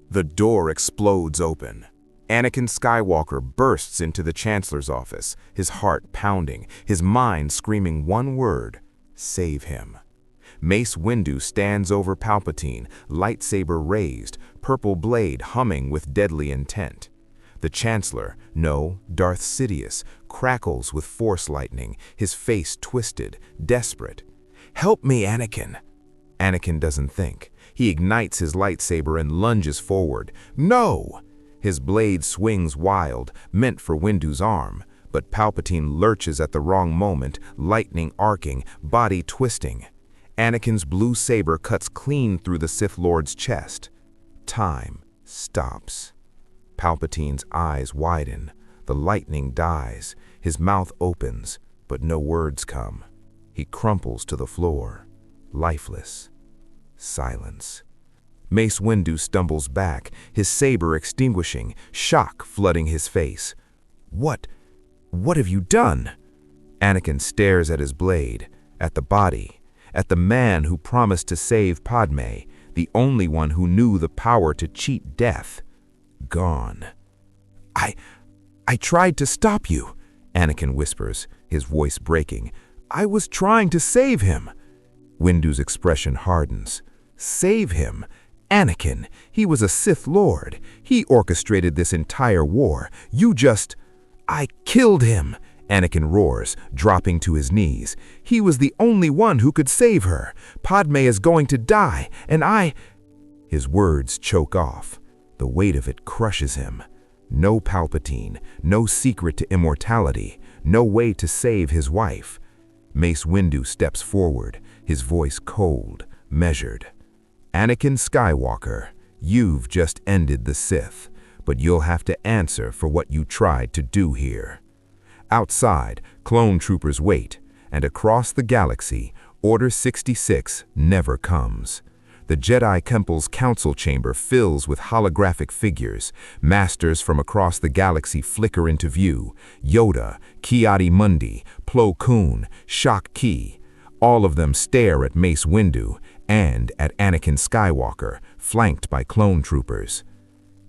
The door explodes open. Anakin Skywalker bursts into the Chancellor's office, his heart pounding, his mind screaming one word: save him. Mace Windu stands over Palpatine, lightsaber raised, purple blade humming with deadly intent. The Chancellor, no, Darth Sidious, crackles with force lightning, his face twisted, desperate. "Help me, Anakin!" Anakin doesn't think. He ignites his lightsaber and lunges forward. No! His blade swings wild, meant for Windu's arm, but Palpatine lurches at the wrong moment, lightning arcing, body twisting. Anakin's blue saber cuts clean through the Sith Lord's chest. Time stops. Palpatine's eyes widen. The lightning dies. His mouth opens, but no words come. He crumples to the floor, lifeless. Silence. Mace Windu stumbles back, his saber extinguishing, shock flooding his face. What have you done?" Anakin stares at his blade, at the body, at the man who promised to save Padmé, the only one who knew the power to cheat death. Gone. I tried to stop you," Anakin whispers, his voice breaking. "I was trying to save him." Windu's expression hardens. Save him? Anakin, he was a Sith Lord. He orchestrated this entire war. You just... "I killed him," Anakin roars, dropping to his knees. "He was the only one who could save her. Padmé is going to die, and I..." His words choke off. The weight of it crushes him. No Palpatine, no secret to immortality, no way to save his wife. Mace Windu steps forward, his voice cold, measured. "Anakin Skywalker, you've just ended the Sith, but you'll have to answer for what you tried to do here." Outside, clone troopers wait, and across the galaxy, Order 66 never comes. The Jedi Council chamber fills with holographic figures. Masters from across the galaxy flicker into view. Yoda, Ki-Adi-Mundi, Plo Koon, Shak Ki. All of them stare at Mace Windu and at Anakin Skywalker, flanked by clone troopers.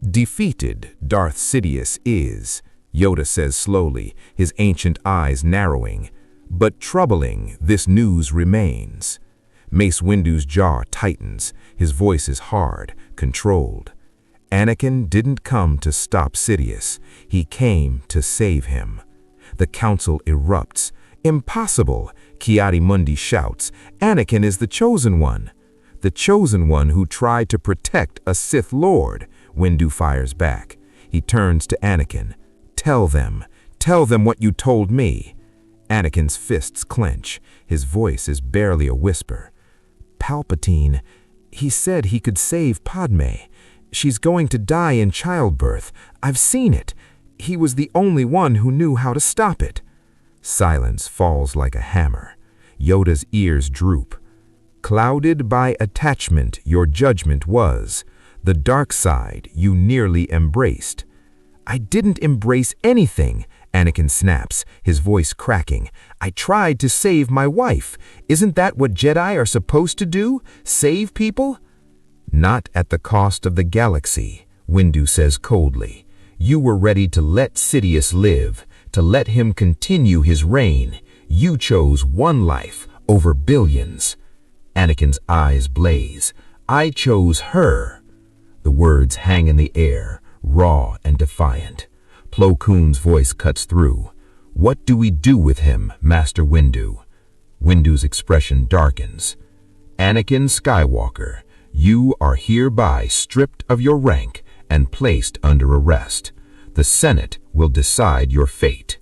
"Defeated, Darth Sidious is," Yoda says slowly, his ancient eyes narrowing. "But troubling, this news remains." Mace Windu's jaw tightens, his voice is hard, controlled. Anakin didn't come to stop Sidious, he came to save him. The council erupts. "Impossible!" Ki-Adi-Mundi shouts. "Anakin is the chosen one." "The chosen one who tried to protect a Sith Lord," Windu fires back. He turns to Anakin. Tell them what you told me." Anakin's fists clench, his voice is barely a whisper. "Palpatine, he said he could save Padmé. She's going to die in childbirth. I've seen it. He was the only one who knew how to stop it." Silence falls like a hammer. Yoda's ears droop. "Clouded by attachment your judgment was. The dark side you nearly embraced." "I didn't embrace anything," Anakin snaps, his voice cracking. "I tried to save my wife. Isn't that what Jedi are supposed to do? Save people?" "Not at the cost of the galaxy," Windu says coldly. "You were ready to let Sidious live, to let him continue his reign. You chose one life over billions." Anakin's eyes blaze. "I chose her." The words hang in the air, raw and defiant. Plo Koon's voice cuts through. "What do we do with him, Master Windu?" Windu's expression darkens. "Anakin Skywalker, you are hereby stripped of your rank and placed under arrest. The Senate will decide your fate."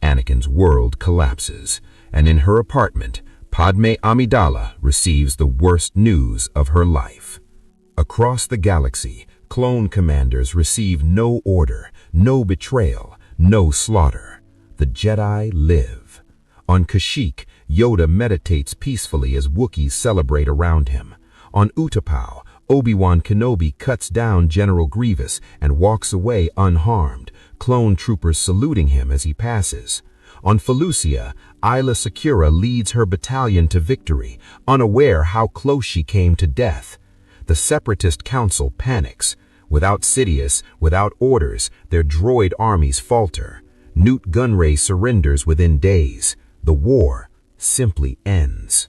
Anakin's world collapses, and in her apartment, Padmé Amidala receives the worst news of her life. Across the galaxy, clone commanders receive no order, no betrayal, no slaughter. The Jedi live. On Kashyyyk, Yoda meditates peacefully as Wookiees celebrate around him. On Utapau, Obi-Wan Kenobi cuts down General Grievous and walks away unharmed, clone troopers saluting him as he passes. On Felucia, Aayla Secura leads her battalion to victory, unaware how close she came to death. The Separatist Council panics. Without Sidious, without orders, their droid armies falter. Newt Gunray surrenders within days. The war simply ends.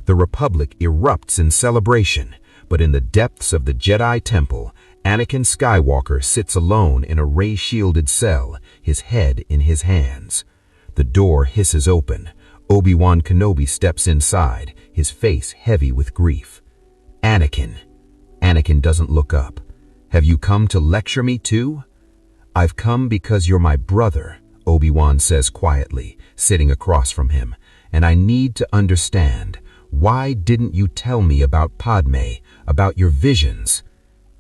The Republic erupts in celebration, but in the depths of the Jedi Temple, Anakin Skywalker sits alone in a ray-shielded cell, his head in his hands. The door hisses open. Obi-Wan Kenobi steps inside, his face heavy with grief. Anakin. Anakin doesn't look up. Have you come to lecture me too? I've come because you're my brother, Obi-Wan says quietly, sitting across from him, and I need to understand. Why didn't you tell me about Padmé, about your visions?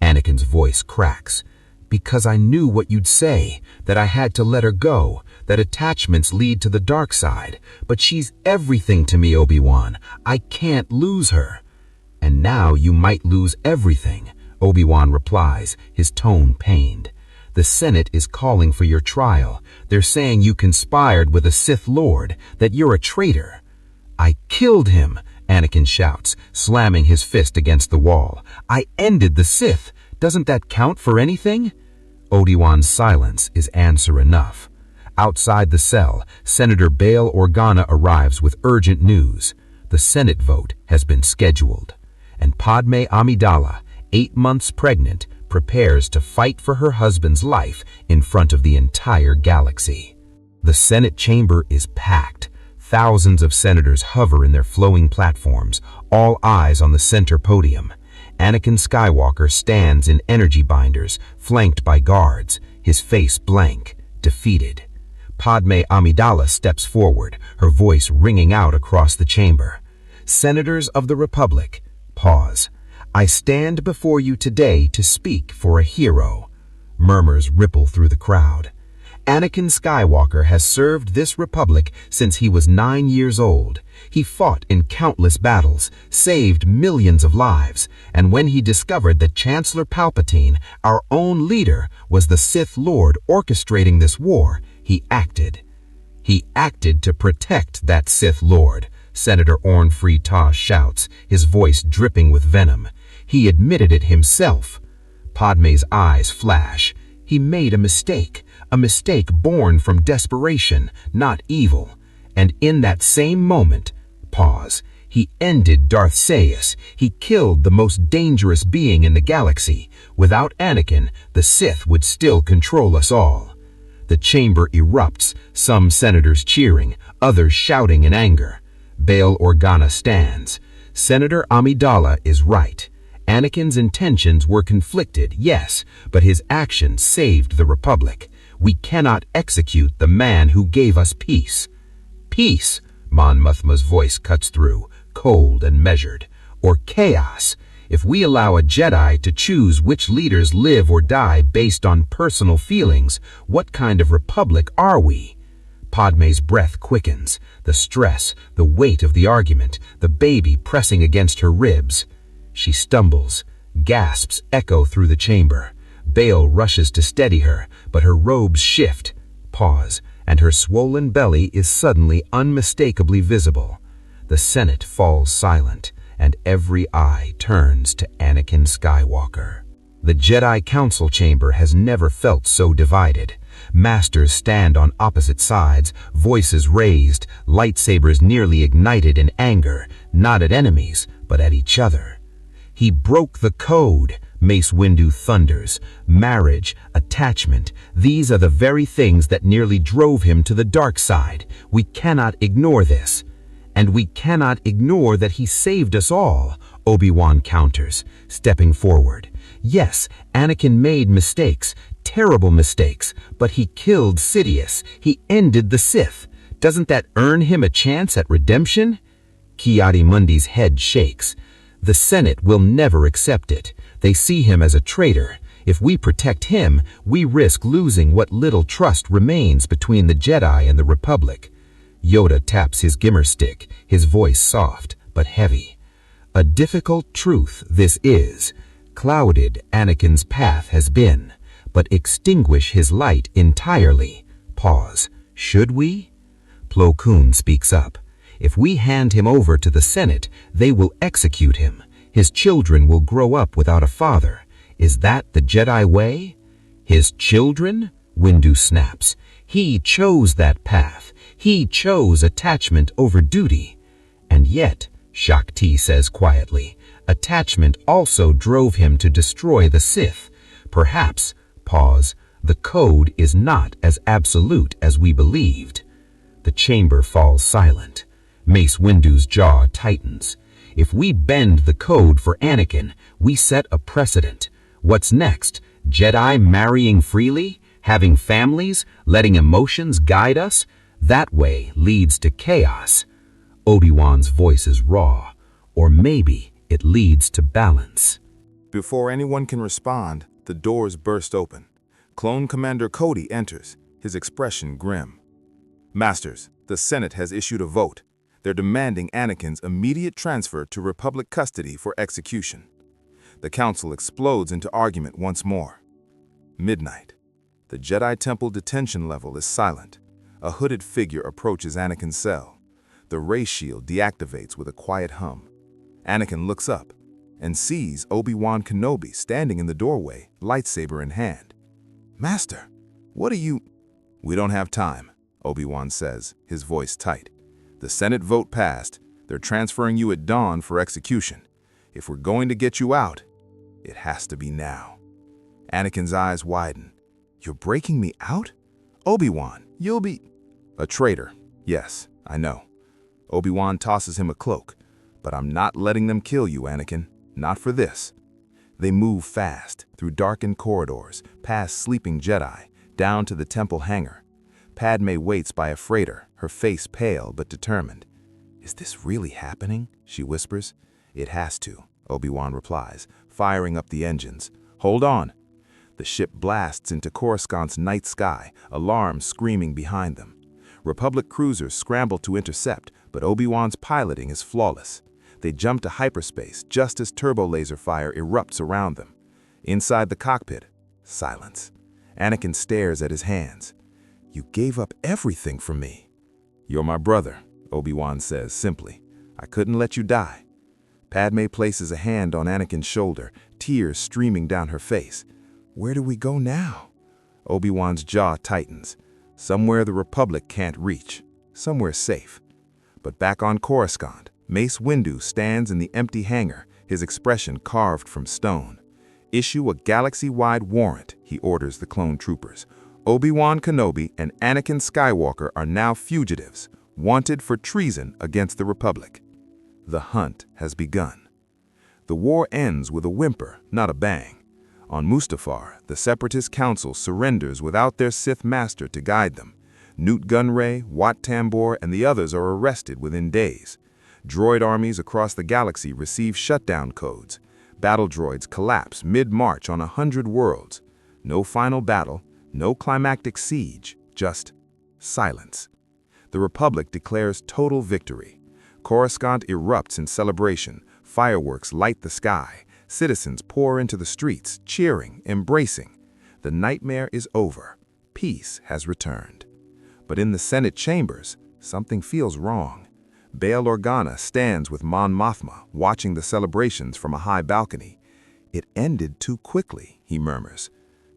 Anakin's voice cracks. Because I knew what you'd say, that I had to let her go, that attachments lead to the dark side. But she's everything to me, Obi-Wan. I can't lose her. And now you might lose everything, Obi-Wan replies, his tone pained. The Senate is calling for your trial. They're saying you conspired with a Sith Lord, that you're a traitor. I killed him, Anakin shouts, slamming his fist against the wall. I ended the Sith. Doesn't that count for anything? Obi-Wan's silence is answer enough. Outside the cell, Senator Bail Organa arrives with urgent news. The Senate vote has been scheduled, and Padmé Amidala, 8 months pregnant, prepares to fight for her husband's life in front of the entire galaxy. The Senate chamber is packed. Thousands of senators hover in their flowing platforms, all eyes on the center podium. Anakin Skywalker stands in energy binders, flanked by guards, his face blank, defeated. Padmé Amidala steps forward, her voice ringing out across the chamber. Senators of the Republic, pause. I stand before you today to speak for a hero. Murmurs ripple through the crowd. Anakin Skywalker has served this republic since he was 9 years old. He fought in countless battles, saved millions of lives, and when he discovered that Chancellor Palpatine, our own leader, was the Sith Lord orchestrating this war, he acted. He acted to protect that Sith Lord, Senator Orn Free Taa shouts, his voice dripping with venom. He admitted it himself. Padmé's eyes flash. He made a mistake born from desperation, not evil. And in that same moment, pause, he ended Darth Sidious. He killed the most dangerous being in the galaxy. Without Anakin, the Sith would still control us all. The chamber erupts, some senators cheering, others shouting in anger. Bail Organa stands. Senator Amidala is right. Anakin's intentions were conflicted, yes, but his actions saved the Republic. We cannot execute the man who gave us peace. Peace, Mon Mothma's voice cuts through, cold and measured. Or chaos. If we allow a Jedi to choose which leaders live or die based on personal feelings, what kind of republic are we? Padmé's breath quickens, the stress, the weight of the argument, the baby pressing against her ribs. She stumbles. Gasps echo through the chamber. Bail rushes to steady her, but her robes shift. Pause, and her swollen belly is suddenly unmistakably visible. The Senate falls silent, and every eye turns to Anakin Skywalker. The Jedi Council chamber has never felt so divided. Masters stand on opposite sides, voices raised, lightsabers nearly ignited in anger, not at enemies, but at each other. He broke the code, Mace Windu thunders. Marriage, attachment, these are the very things that nearly drove him to the dark side. We cannot ignore this. And we cannot ignore that he saved us all, Obi-Wan counters, stepping forward. Yes, Anakin made mistakes, terrible mistakes, but he killed Sidious. He ended the Sith. Doesn't that earn him a chance at redemption? Ki-Adi-Mundi's head shakes. The Senate will never accept it. They see him as a traitor. If we protect him, we risk losing what little trust remains between the Jedi and the Republic. Yoda taps his gimmer stick, his voice soft but heavy. A difficult truth this is. Clouded Anakin's path has been, but extinguish his light entirely. Pause. Should we? Plo Koon speaks up. If we hand him over to the Senate, they will execute him. His children will grow up without a father. Is that the Jedi way? His children? Windu snaps. He chose that path. He chose attachment over duty. And yet, Shakti says quietly, attachment also drove him to destroy the Sith. Perhaps, the code is not as absolute as we believed. The chamber falls silent. Mace Windu's jaw tightens. If we bend the code for Anakin, we set a precedent. What's next? Jedi marrying freely? Having families? Letting emotions guide us? That way leads to chaos. Obi-Wan's voice is raw. Or maybe it leads to balance. Before anyone can respond, the doors burst open. Clone Commander Cody enters, his expression grim. Masters, the Senate has issued a vote. They're demanding Anakin's immediate transfer to Republic custody for execution. The Council explodes into argument once more. Midnight. The Jedi Temple detention level is silent. A hooded figure approaches Anakin's cell. The ray shield deactivates with a quiet hum. Anakin looks up and sees Obi-Wan Kenobi standing in the doorway, lightsaber in hand. Master, what are you— We don't have time, Obi-Wan says, his voice tight. The Senate vote passed. They're transferring you at dawn for execution. If we're going to get you out, it has to be now. Anakin's eyes widen. You're breaking me out? Obi-Wan, you'll be— A traitor. Yes, I know. Obi-Wan tosses him a cloak. But I'm not letting them kill you, Anakin. Not for this. They move fast, through darkened corridors, past sleeping Jedi, down to the temple hangar. Padmé waits by a freighter, her face pale but determined. Is this really happening? She whispers. It has to, Obi-Wan replies, firing up the engines. Hold on. The ship blasts into Coruscant's night sky, alarms screaming behind them. Republic cruisers scramble to intercept, but Obi-Wan's piloting is flawless. They jump to hyperspace just as turbo laser fire erupts around them. Inside the cockpit, silence. Anakin stares at his hands. You gave up everything for me. You're my brother, Obi-Wan says simply. I couldn't let you die. Padmé places a hand on Anakin's shoulder, tears streaming down her face. Where do we go now? Obi-Wan's jaw tightens. Somewhere the Republic can't reach. Somewhere safe. But back on Coruscant, Mace Windu stands in the empty hangar, his expression carved from stone. Issue a galaxy-wide warrant, he orders the clone troopers. Obi-Wan Kenobi and Anakin Skywalker are now fugitives, wanted for treason against the Republic. The hunt has begun. The war ends with a whimper, not a bang. On Mustafar, the Separatist Council surrenders without their Sith master to guide them. Newt Gunray, Wat Tambor, and the others are arrested within days. Droid armies across the galaxy receive shutdown codes. Battle droids collapse mid-march on 100 worlds. No final battle, no climactic siege, just silence. The Republic declares total victory. Coruscant erupts in celebration. Fireworks light the sky. Citizens pour into the streets, cheering, embracing. The nightmare is over. Peace has returned. But in the Senate chambers, something feels wrong. Bail Organa stands with Mon Mothma, watching the celebrations from a high balcony. It ended too quickly, he murmurs.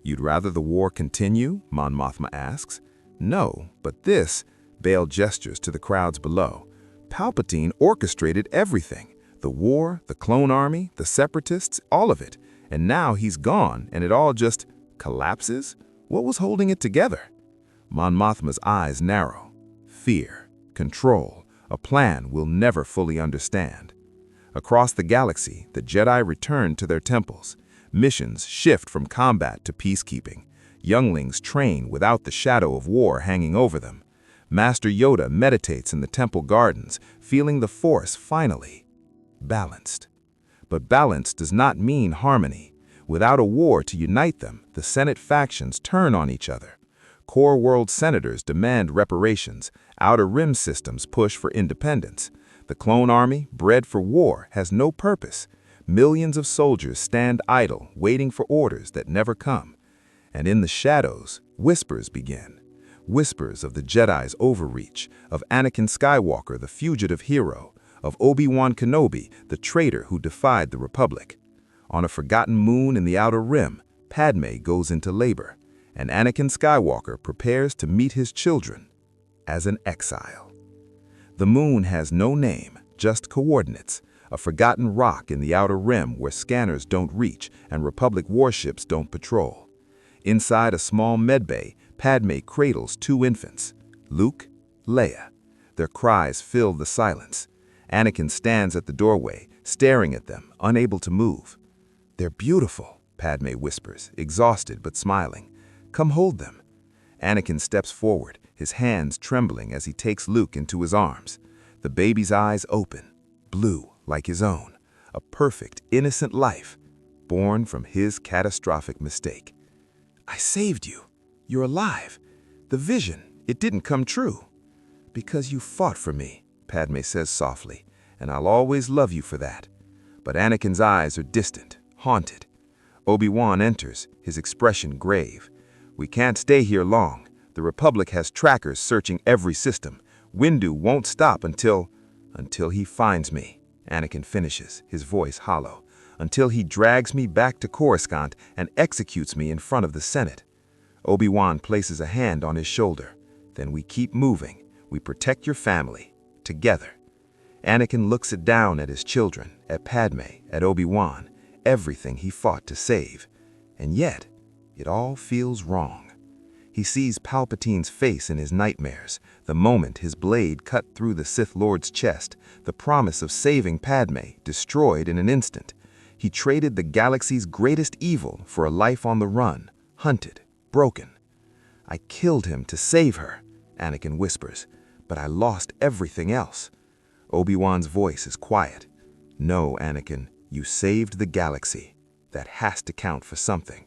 You'd rather the war continue? Mon Mothma asks. No, but this— Bail gestures to the crowds below. Palpatine orchestrated everything. The war, the clone army, the separatists, all of it. And now he's gone, and it all just collapses? What was holding it together? Mon Mothma's eyes narrow. Fear, control, a plan we'll never fully understand. Across the galaxy, the Jedi return to their temples. Missions shift from combat to peacekeeping. Younglings train without the shadow of war hanging over them. Master Yoda meditates in the temple gardens, feeling the Force finally balanced. But balance does not mean harmony. Without a war to unite them, the Senate factions turn on each other. Core world senators demand reparations. Outer Rim systems push for independence. The clone army, bred for war, has no purpose. Millions of soldiers stand idle, waiting for orders that never come. And in the shadows, whispers begin. Whispers of the Jedi's overreach, of Anakin Skywalker, the fugitive hero, of Obi-Wan Kenobi, the traitor who defied the Republic. On a forgotten moon in the Outer Rim, Padmé goes into labor, and Anakin Skywalker prepares to meet his children as an exile. The moon has no name, just coordinates, a forgotten rock in the Outer Rim where scanners don't reach and Republic warships don't patrol. Inside a small medbay, Padmé cradles two infants, Luke, Leia. Their cries fill the silence. Anakin stands at the doorway, staring at them, unable to move. "They're beautiful," Padmé whispers, exhausted but smiling. "Come hold them." Anakin steps forward, his hands trembling as he takes Luke into his arms. The baby's eyes open, blue like his own, a perfect, innocent life, born from his catastrophic mistake. "I saved you. You're alive. The vision, it didn't come true." "Because you fought for me," Padmé says softly, "and I'll always love you for that." But Anakin's eyes are distant, haunted. Obi-Wan enters, his expression grave. "We can't stay here long. The Republic has trackers searching every system. Windu won't stop until he finds me," Anakin finishes, his voice hollow. "Until he drags me back to Coruscant and executes me in front of the Senate." Obi-Wan places a hand on his shoulder. "Then we keep moving. We protect your family, together." Anakin looks it down at his children, at Padmé, at Obi-Wan, everything he fought to save. And yet, it all feels wrong. He sees Palpatine's face in his nightmares, the moment his blade cut through the Sith Lord's chest, the promise of saving Padmé, destroyed in an instant. He traded the galaxy's greatest evil for a life on the run, hunted, broken. "I killed him to save her," Anakin whispers, "but I lost everything else." Obi-Wan's voice is quiet. "No, Anakin, you saved the galaxy. That has to count for something."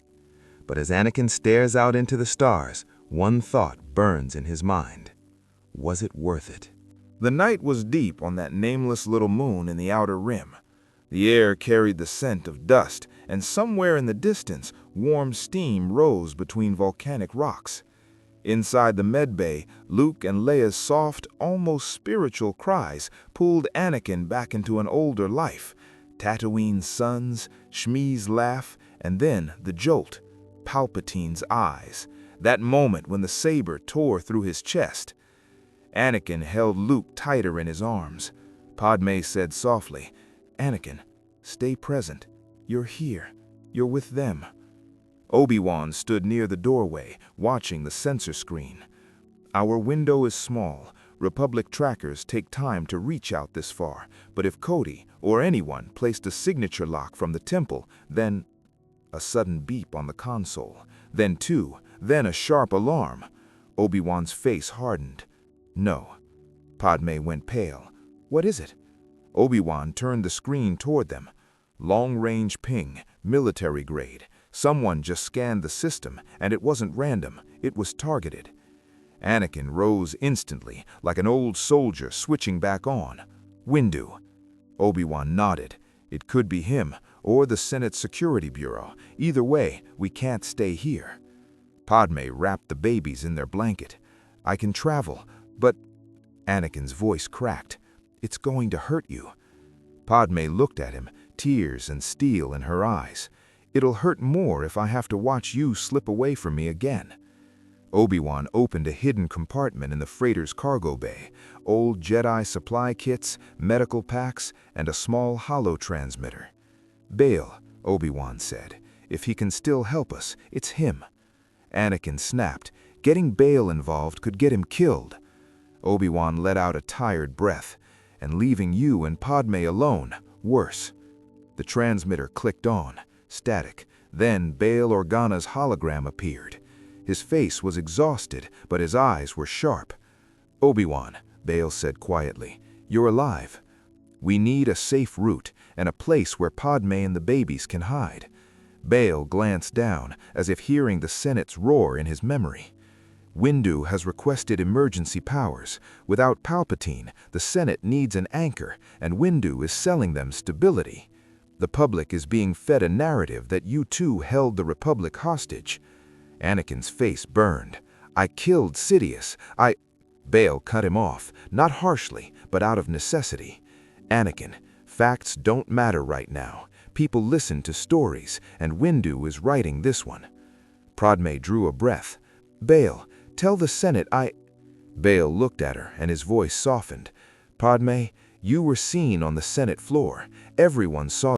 But as Anakin stares out into the stars, one thought burns in his mind. Was it worth it? The night was deep on that nameless little moon in the Outer Rim. The air carried the scent of dust, and somewhere in the distance, warm steam rose between volcanic rocks. Inside the medbay, Luke and Leia's soft, almost spiritual cries pulled Anakin back into an older life. Tatooine's suns, Shmi's laugh, and then the jolt, Palpatine's eyes, that moment when the saber tore through his chest. Anakin held Luke tighter in his arms. Padmé said softly, "Anakin, stay present. You're here. You're with them." Obi-Wan stood near the doorway, watching the sensor screen. "Our window is small. Republic trackers take time to reach out this far, but if Cody or anyone placed a signature lock from the temple, then—" A sudden beep on the console, then two, then a sharp alarm. Obi-Wan's face hardened. "No." Padmé went pale. "What is it?" Obi-Wan turned the screen toward them. Long-range ping, military grade. Someone just scanned the system, and it wasn't random, it was targeted. Anakin rose instantly, like an old soldier switching back on. "Windu." Obi-Wan nodded. "It could be him, or the Senate Security Bureau. Either way, we can't stay here." Padmé wrapped the babies in their blanket. "I can travel, but—" Anakin's voice cracked. "It's going to hurt you." Padmé looked at him, tears and steel in her eyes. "It'll hurt more if I have to watch you slip away from me again." Obi-Wan opened a hidden compartment in the freighter's cargo bay. Old Jedi supply kits, medical packs, and a small holo transmitter. "Bail," Obi-Wan said. "If he can still help us, it's him." Anakin snapped. Getting Bail involved could get him killed. Obi-Wan let out a tired breath. "And leaving you and Padmé alone, worse." The transmitter clicked on. Static. Then Bail Organa's hologram appeared. His face was exhausted, but his eyes were sharp. "Obi-Wan," Bail said quietly, "you're alive. We need a safe route, and a place where Padmé and the babies can hide." Bail glanced down, as if hearing the Senate's roar in his memory. "Windu has requested emergency powers. Without Palpatine, the Senate needs an anchor, and Windu is selling them stability. The public is being fed a narrative that you two held the Republic hostage." Anakin's face burned. "I killed Sidious. Bail cut him off, not harshly, but out of necessity. "Anakin, facts don't matter right now. People listen to stories, and Windu is writing this one. Padmé drew a breath. Bail, tell the Senate I... Bail looked at her, and his voice softened. Padmé, you were seen on the Senate floor. Everyone saw